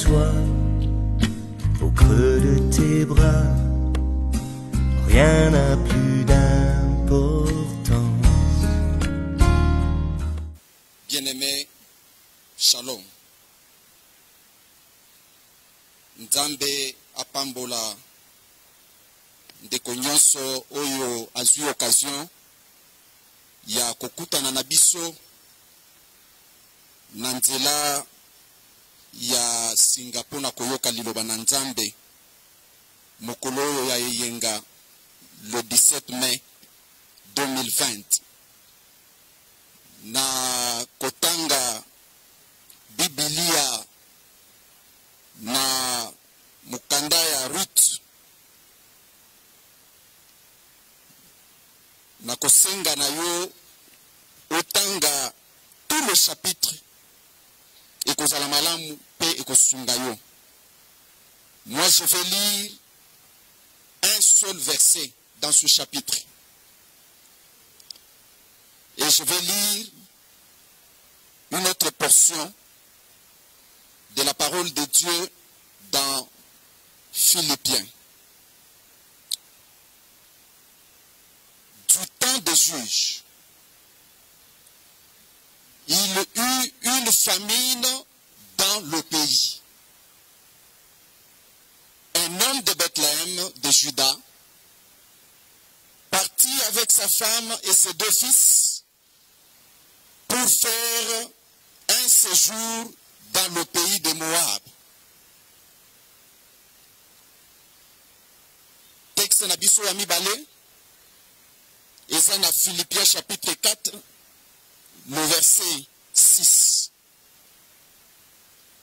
toi, au creux de tes bras, rien n'a plus d'importance. Bien-aimé, shalom. Nzambe apambola ndeko nyonso oyo azwi occasion ya kokutana na biso na nzela ya Singapore na koyoka liloba na Nzambe mokolo oyo ya eyenga le 17 mai 2020 na kotanga Biblia na mukanda ya Ruth na kosenga na yo otanga tout le chapitre et kozala malamu pe ekosunga yo. Moi je vais lire un seul verset dans ce chapitre et je vais lire une autre portion de la parole de Dieu dans Philippiens. Du temps des juges, il y eut une famine dans le pays. Un homme de Bethléem, de Juda, partit avec sa femme et ses deux fils pour faire un séjour dans le pays de Moab. Texte na biso ya mibale, eza na Philippiens chapitre 4, le verset 6.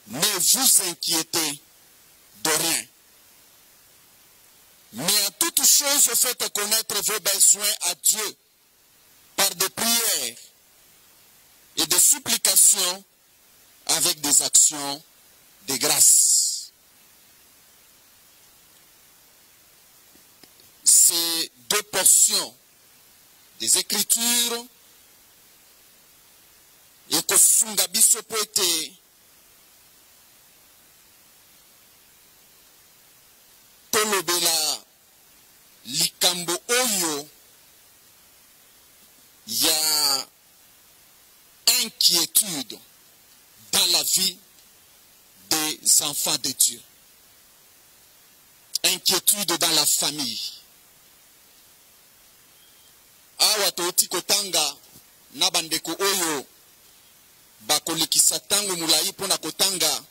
Ne vous inquiétez de rien, mais à toute chose faites connaître vos besoins à Dieu par des prières et des supplications avec des actions de grâce. Ces deux portions des Écritures et kosunga biso po ete tolobela likambo oyo ya inquiétude dans la vie des enfants de Dieu. Inquiétude dans la famille. Awa toti kotanga na bandeko oyo bakolekisa tango mulai pona kotanga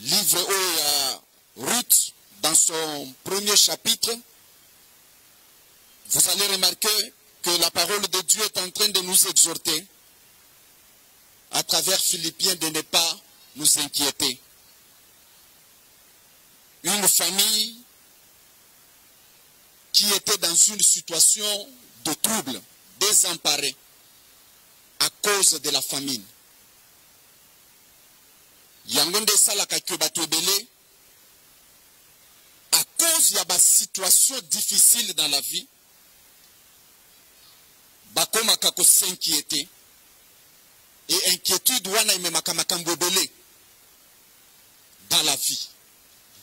livre oyo ya Ruth dans son premier chapitre. Vous allez remarquer que la parole de Dieu est en train de nous exhorter à travers Philippiens de ne pas nous inquiéter. Une famille qui était dans une situation de trouble, désemparée, à cause de la famine. Yangonde salaka ke bato ebele, à cause de la situation difficile dans la vie, bakoma kako s'inquiéter. Et inquiétude wana imemaka makambo ebele dans la vie.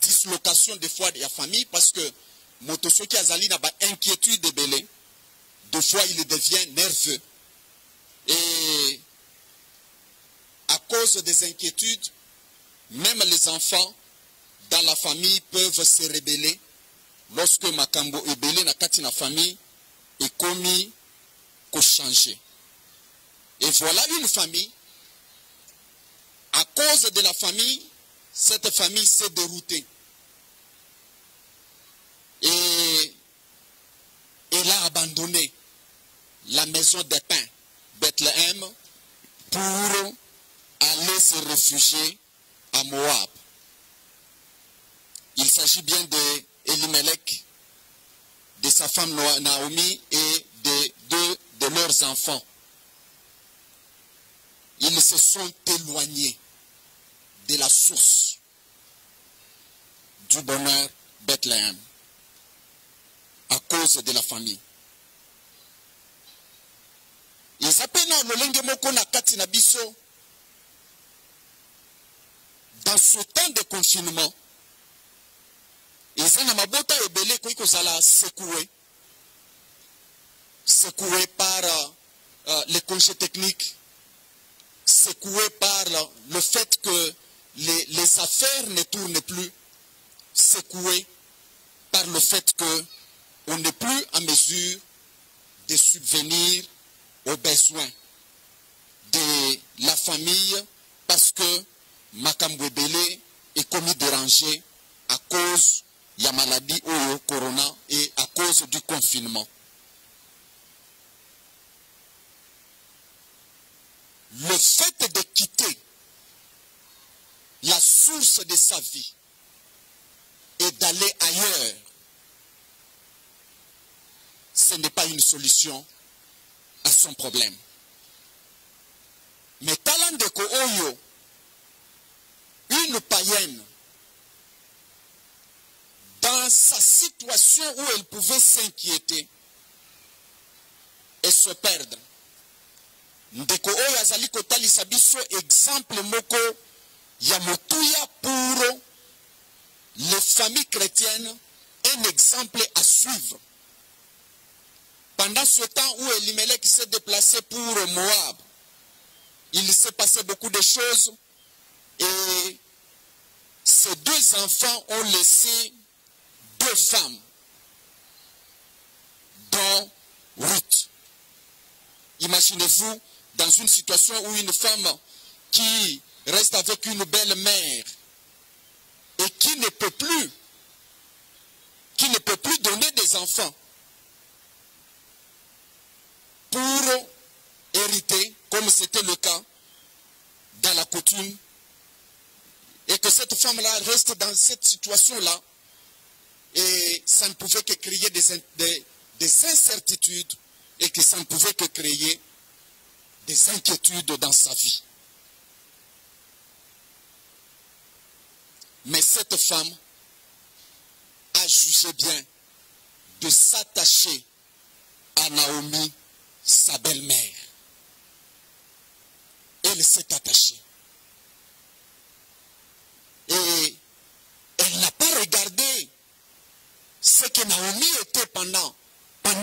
Dislocation des fois de la famille parce que motosoki azali na ba inquiétude ebele. Des fois, il devient nerveux. Et à cause des inquiétudes, même les enfants dans la famille peuvent se rebeller lorsque makambo ebele na kati na famille est commis ko changer. Et voilà une famille. À cause de la famille, cette famille s'est déroutée. Et elle a abandonné la maison des pains, Bethléem, pour aller se réfugier à Moab. Il s'agit bien de Elimelech, de sa femme Naomi et de deux de leurs enfants. Ils se sont éloignés de la source du bonheur Bethléem à cause de la famille. dans ce temps de confinement, eza na mabota ebele koki kozala secoué par les congés techniques, secoué par le fait que les affaires ne tournent plus, secoué par le fait qu'on n'est plus en mesure de subvenir aux besoins de la famille parce que makambo ebele est commis dérangé à cause de la maladie ou corona et à cause du confinement. Le fait de quitter la source de sa vie et d'aller ailleurs, ce n'est pas une solution à son problème. Mais talent de Oyo, une païenne, dans sa situation où elle pouvait s'inquiéter et se perdre, ndeko oyo azali kotalisa biso exemple moko ya motuya pour les familles chrétiennes, un exemple à suivre. Pendant ce temps où Elimelech s'est déplacé pour Moab, il s'est passé beaucoup de choses et ces deux enfants ont laissé deux femmes, dont Ruth. Imaginez-vous dans une situation où une femme qui reste avec une belle mère et qui ne peut plus donner des enfants pour hériter, comme c'était le cas dans la coutume, et que cette femme-là reste dans cette situation-là, et ça ne pouvait que créer des incertitudes, et que ça ne pouvait que créer des inquiétudes dans sa vie. Mais cette femme a jugé bien de s'attacher à Naomi, sa belle-mère. Elle s'est attachée. Et elle n'a pas regardé ce que Naomi était pendant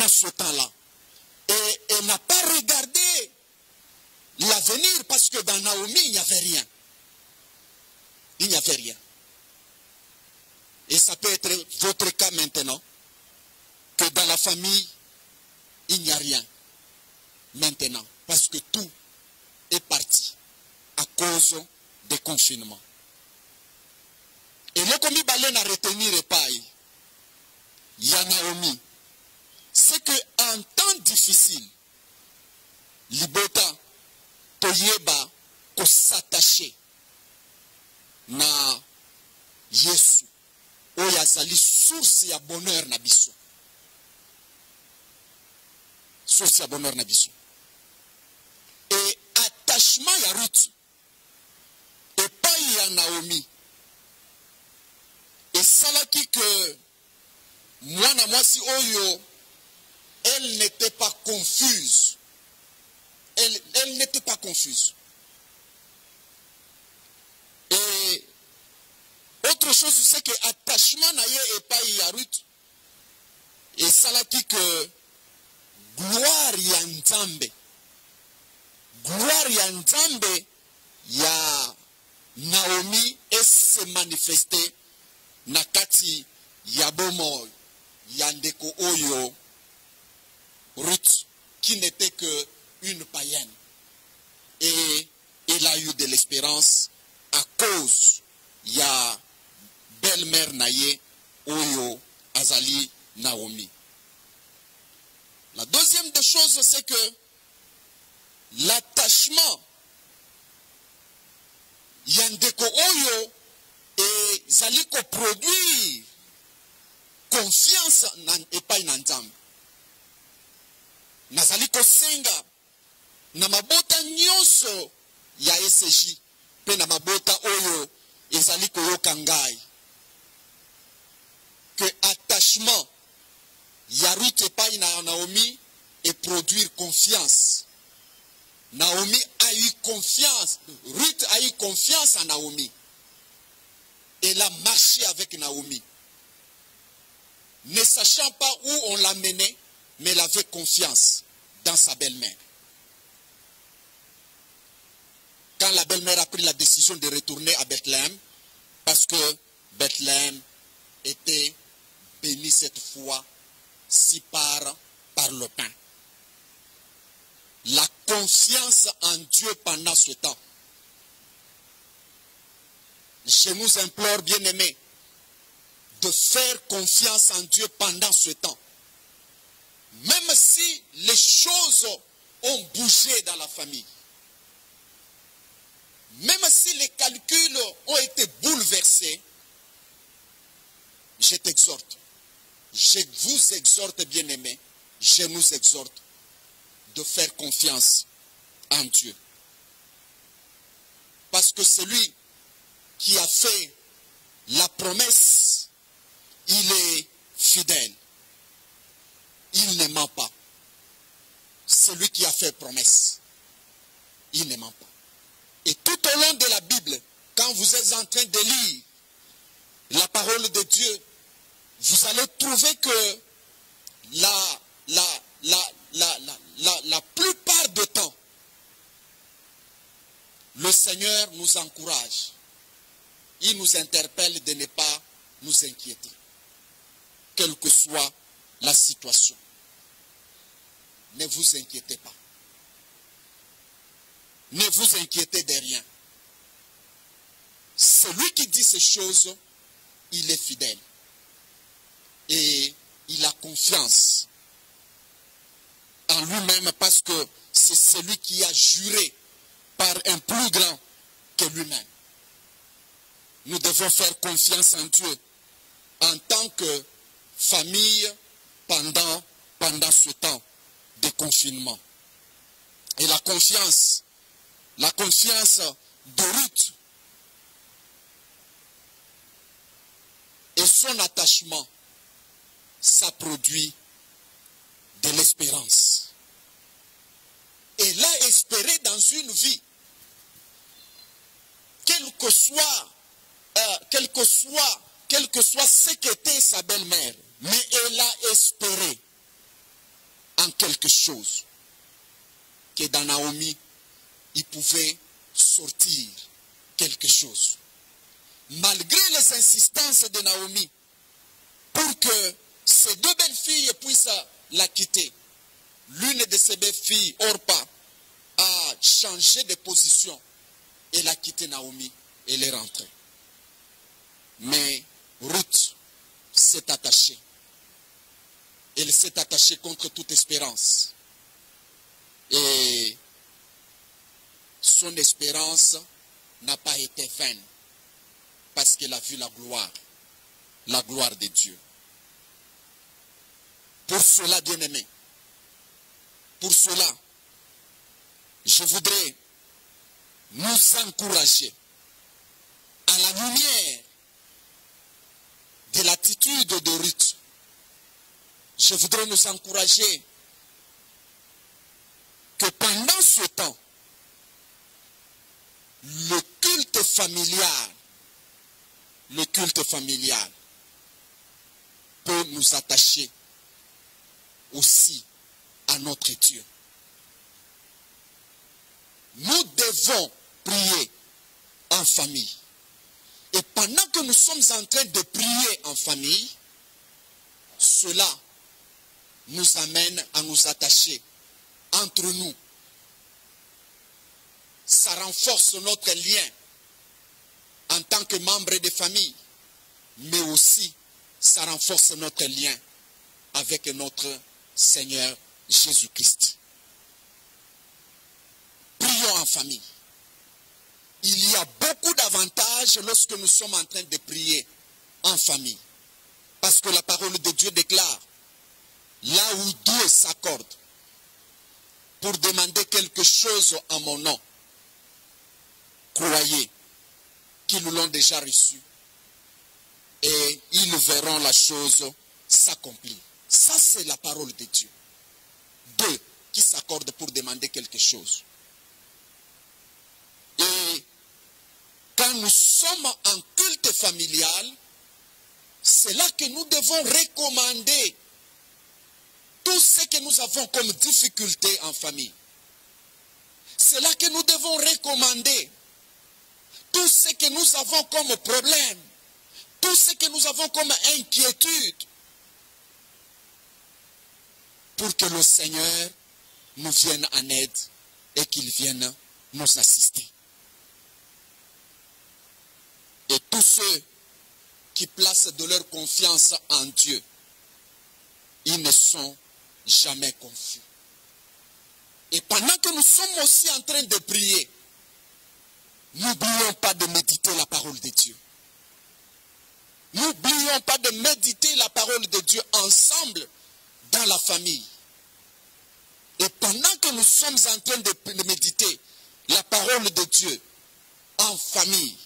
ce temps-là. Et elle n'a pas regardé l'avenir parce que dans Naomi, il n'y avait rien. Il n'y avait rien. Et ça peut être votre cas maintenant, que dans la famille, il n'y a rien. Maintenant, parce que tout est parti à cause des confinements. Et le commis balen à retenir paille, il y a Naomi. C'est qu'en temps difficile, Libota, Toyeba, ko s'attacher na Yesu, oyazali source ya bonheur na biso. Source ya bonheur na biso. Et attachement ya Ruth, et pas ya Naomi. Et salaki que mwana mwasi oyo, elle n'était pas confuse. Elle n'était pas confuse. Et autre chose, c'est que attachement naye et pas ya Ruth. Et salaki que gloire ya Nzambe. Gloire ya Nzambe ya Naomi et se manifester nakati ya bomo ya ndeko oyo Ruth, qui n'était que une païenne. Et elle a eu de l'espérance à cause ya belle-mère naye oyo azali Naomi. La deuxième des choses, c'est que l'attachement yandeko oyo et zaliko produire confiance et pas une Nzambe. Nazaliko senga na mabota nyonso ya SJ pe na mabota oyo ezaliko yokangai. Que attachement ya Ruth et pas na Naomi et produire confiance. Naomi a eu confiance, Ruth a eu confiance en Naomi. elle a marché avec Naomi. Ne sachant pas où on l'a menée, mais elle avait confiance dans sa belle-mère. Quand la belle-mère a pris la décision de retourner à Bethléem, parce que Bethléem était béni cette fois si par le pain. La confiance en Dieu pendant ce temps. Je nous implore, bien-aimés, de faire confiance en Dieu pendant ce temps. Même si les choses ont bougé dans la famille, même si les calculs ont été bouleversés, je t'exhorte, je vous exhorte, bien-aimés, je nous exhorte de faire confiance en Dieu. Parce que celui qui a fait la promesse, il est fidèle. Il ne ment pas. Celui qui a fait promesse, il ne ment pas. Et tout au long de la Bible, quand vous êtes en train de lire la parole de Dieu, vous allez trouver que la plupart du temps, le Seigneur nous encourage. Il nous interpelle de ne pas nous inquiéter, quelle que soit la situation. Ne vous inquiétez pas. Ne vous inquiétez de rien. Celui qui dit ces choses, il est fidèle. Et il a confiance en lui-même parce que c'est celui qui a juré par un plus grand que lui-même. Nous devons faire confiance en Dieu en tant que famille pendant ce temps de confinement. Et la confiance de Ruth et son attachement, ça produit de l'espérance. Elle a espéré dans une vie, quel que soit ce qu'était sa belle-mère, mais elle a espéré en quelque chose que dans Naomi, il pouvait sortir quelque chose. Malgré les insistances de Naomi, pour que ces deux belles filles puissent la quitter, l'une de ces belles filles, Orpa, a changé de position. Elle a quitté Naomi et elle est rentrée. Mais Ruth s'est attachée. Elle s'est attachée contre toute espérance. Et son espérance n'a pas été vaine parce qu'elle a vu la gloire de Dieu. Pour cela, bien-aimés, pour cela, je voudrais nous encourager à la lumière de l'attitude de Ruth. Je voudrais nous encourager que pendant ce temps, le culte familial peut nous attacher aussi à notre Dieu. Nous devons prier en famille. Et pendant que nous sommes en train de prier en famille, cela nous amène à nous attacher entre nous. Ça renforce notre lien en tant que membre de famille, mais aussi ça renforce notre lien avec notre Seigneur Jésus-Christ. Prions en famille. Il y a beaucoup d'avantages lorsque nous sommes en train de prier en famille. Parce que la parole de Dieu déclare, là où Dieu s'accorde pour demander quelque chose en mon nom, croyez qu'ils l'ont déjà reçu et ils verront la chose s'accomplir. Ça, c'est la parole de Dieu. Deux qui s'accordent pour demander quelque chose. Et quand nous sommes en culte culte familial, c'est là que nous devons recommander tout ce que nous avons comme difficulté en famille. C'est là que nous devons recommander tout ce que nous avons comme problème, tout ce que nous avons comme inquiétude, pour que le Seigneur nous vienne en aide et qu'il vienne nous assister. Et tous ceux qui placent de leur confiance en Dieu, ils ne sont jamais confus. Et pendant que nous sommes aussi en train de prier, n'oublions pas de méditer la parole de Dieu. N'oublions pas de méditer la parole de Dieu ensemble dans la famille. Et pendant que nous sommes en train de méditer la parole de Dieu en famille,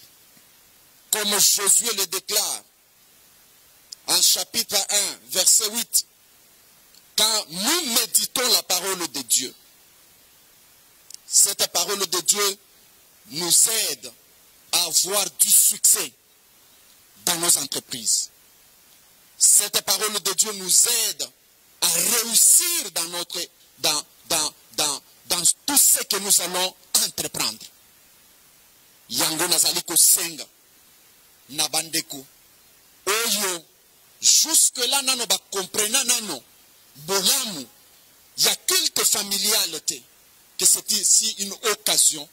comme Josué le déclare en chapitre 1, verset 8, quand nous méditons la parole de Dieu, cette parole de Dieu nous aide à avoir du succès dans nos entreprises. Cette parole de Dieu nous aide à réussir dans tout ce que nous allons entreprendre. Yango nazali kosenga na bandeko oyo jusque là nano ba comprena nano bolamu ya culte familial te, que c'est ici une occasion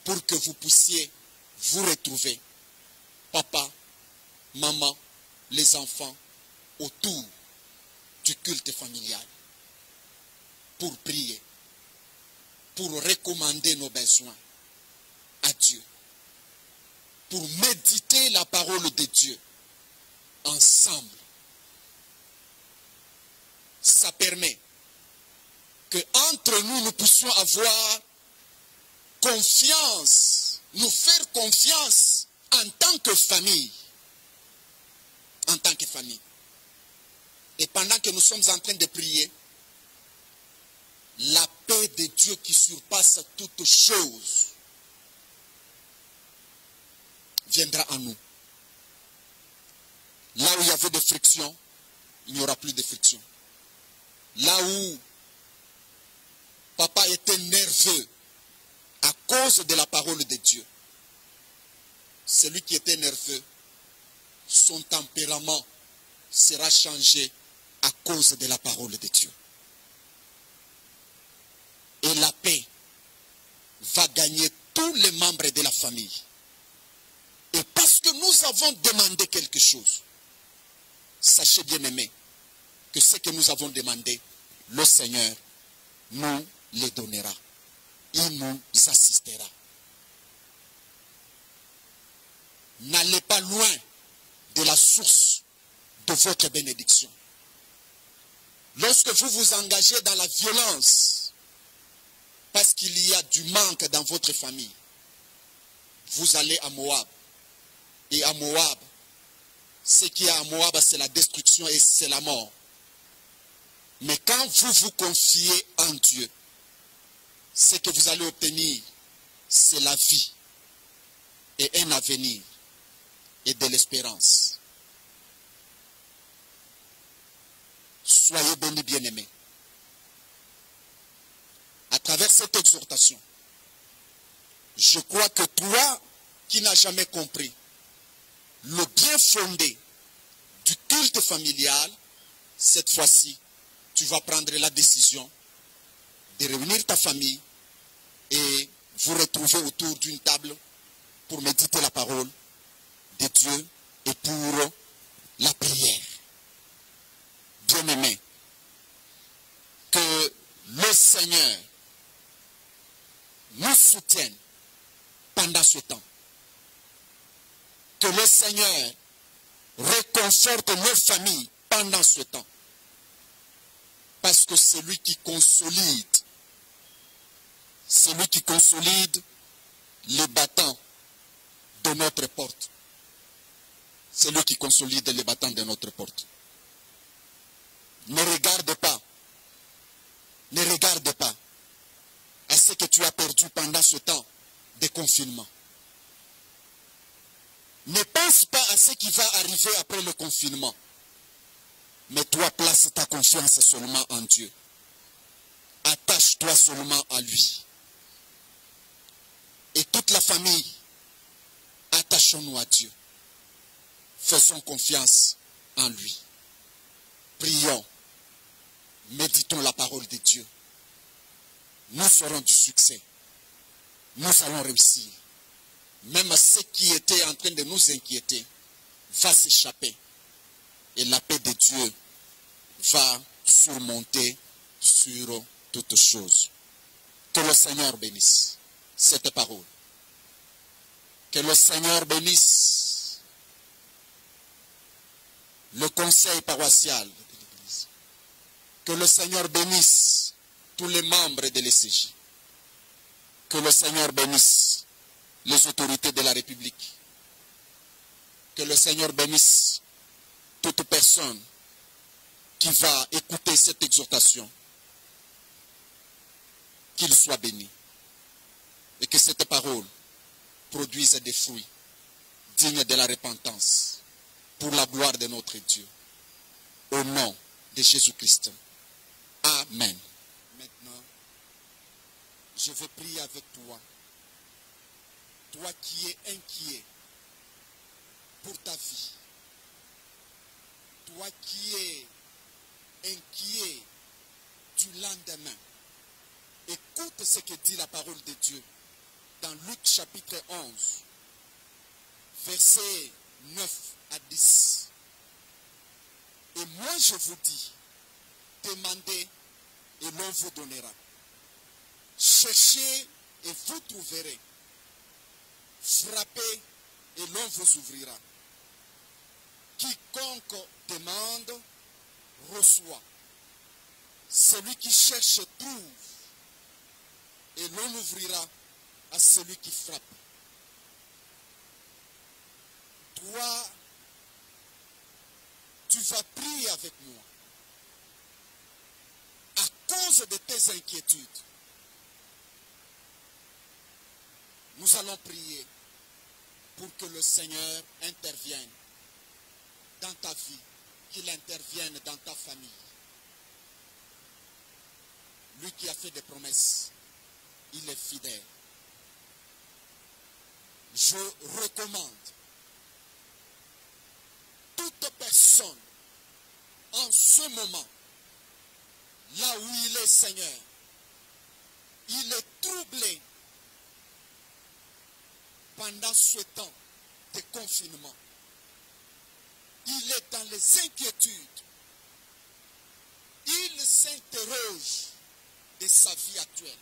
pour que vous puissiez vous retrouver, papa, maman, les enfants, autour du culte familial, pour prier, pour recommander nos besoins à Dieu, pour méditer la parole de Dieu ensemble. Ça permet que entre nous, nous puissions avoir confiance, nous faire confiance en tant que famille. En tant que famille. Et pendant que nous sommes en train de prier, la paix de Dieu qui surpasse toutes choses viendra en nous. Là où il y avait des frictions, il n'y aura plus de frictions. Là où papa était nerveux à cause de la parole de Dieu, celui qui était nerveux, son tempérament sera changé à cause de la parole de Dieu. Et la paix va gagner tous les membres de la famille. Et parce que nous avons demandé quelque chose, sachez bien aimés, que ce que nous avons demandé, le Seigneur nous le donnera. Il nous assistera. N'allez pas loin de la source de votre bénédiction. Lorsque vous vous engagez dans la violence, parce qu'il y a du manque dans votre famille, vous allez à Moab. Et à Moab, ce qui est à Moab, c'est la destruction et c'est la mort. Mais quand vous vous confiez en Dieu, ce que vous allez obtenir, c'est la vie et un avenir et de l'espérance. Soyez bénis, bien-aimés. À travers cette exhortation, je crois que toi qui n'as jamais compris le bien fondé du culte familial, cette fois-ci, tu vas prendre la décision de réunir ta famille et vous retrouver autour d'une table pour méditer la parole de Dieu et pour la prière. Bien-aimés, que le Seigneur nous soutienne pendant ce temps. Que le Seigneur réconforte nos familles pendant ce temps. Parce que c'est lui qui consolide les battants de notre porte. C'est lui qui consolide les battants de notre porte. Ne regarde pas à ce que tu as perdu pendant ce temps de confinement. Ne pense pas ce qui va arriver après le confinement. Mais toi, place ta confiance seulement en Dieu. Attache-toi seulement à lui. Et toute la famille, attachons-nous à Dieu. Faisons confiance en lui. Prions. Méditons la parole de Dieu. Nous aurons du succès. Nous allons réussir. Même ce qui était en train de nous inquiéter va s'échapper. Et la paix de Dieu va surmonter sur toutes choses. Que le Seigneur bénisse cette parole. Que le Seigneur bénisse le conseil paroissial de l'Église. Que le Seigneur bénisse tous les membres de l'ECJ. Que le Seigneur bénisse les autorités de la République. Que le Seigneur bénisse toute personne qui va écouter cette exhortation. Qu'il soit béni. Et que cette parole produise des fruits dignes de la repentance pour la gloire de notre Dieu. Au nom de Jésus-Christ. Amen. Maintenant, je vais prier avec toi. Toi qui es inquiet pour ta vie. Toi qui es inquiet du lendemain. Écoute ce que dit la parole de Dieu dans Luc chapitre 11, versets 9 à 10. Et moi je vous dis, demandez et l'on vous donnera. Cherchez et vous trouverez. Frappez et l'on vous ouvrira. Quiconque demande, reçoit. Celui qui cherche, trouve. Et l'on ouvrira à celui qui frappe. Toi, tu vas prier avec moi. À cause de tes inquiétudes, nous allons prier pour que le Seigneur intervienne dans ta vie, qu'il intervienne dans ta famille. Lui qui a fait des promesses, il est fidèle. Je recommande toute personne en ce moment, là où il est, Seigneur, il est troublé pendant ce temps de confinement. Il est dans les inquiétudes. Il s'interroge de sa vie actuelle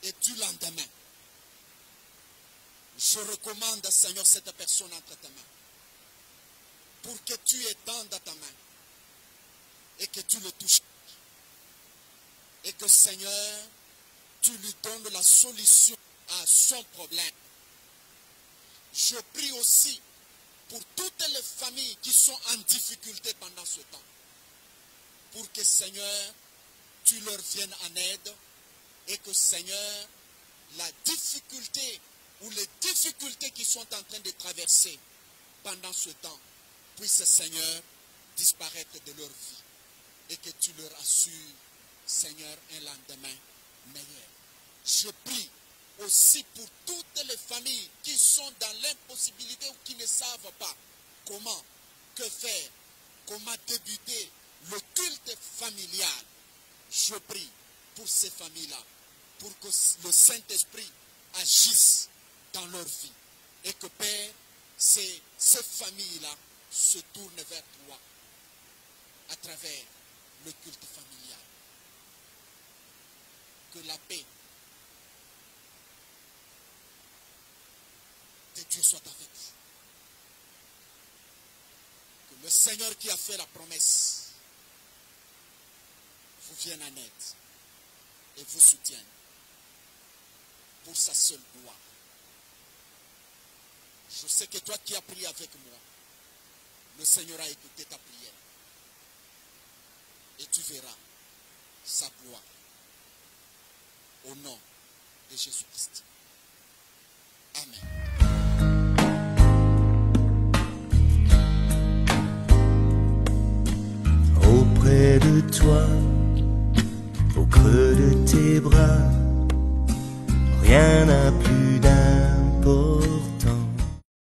et du lendemain. Je recommande, Seigneur, cette personne entre tes mains pour que tu étendes ta main et que tu le touches. Et que, Seigneur, tu lui donnes la solution à son problème. Je prie aussi pour toutes les familles qui sont en difficulté pendant ce temps. Pour que, Seigneur, tu leur viennes en aide et que, Seigneur, la difficulté ou les difficultés qu'ils sont en train de traverser pendant ce temps puissent, Seigneur, disparaître de leur vie et que tu leur assures, Seigneur, un lendemain meilleur. Je prie aussi pour toutes les familles qui sont dans l'impossibilité ou qui ne savent pas comment, que faire, comment débuter le culte familial. Je prie pour ces familles-là, pour que le Saint-Esprit agisse dans leur vie et que, Père, ces familles-là se tournent vers toi à travers le culte familial. Que la paix de Dieu soit avec vous. Que le Seigneur qui a fait la promesse vous vienne en aide et vous soutienne pour sa seule gloire. Je sais que toi qui as prié avec moi, le Seigneur a écouté ta prière. Et tu verras sa gloire. Au nom de Jésus-Christ. Amen. près de toi, au creux de tes bras, rien n'a plus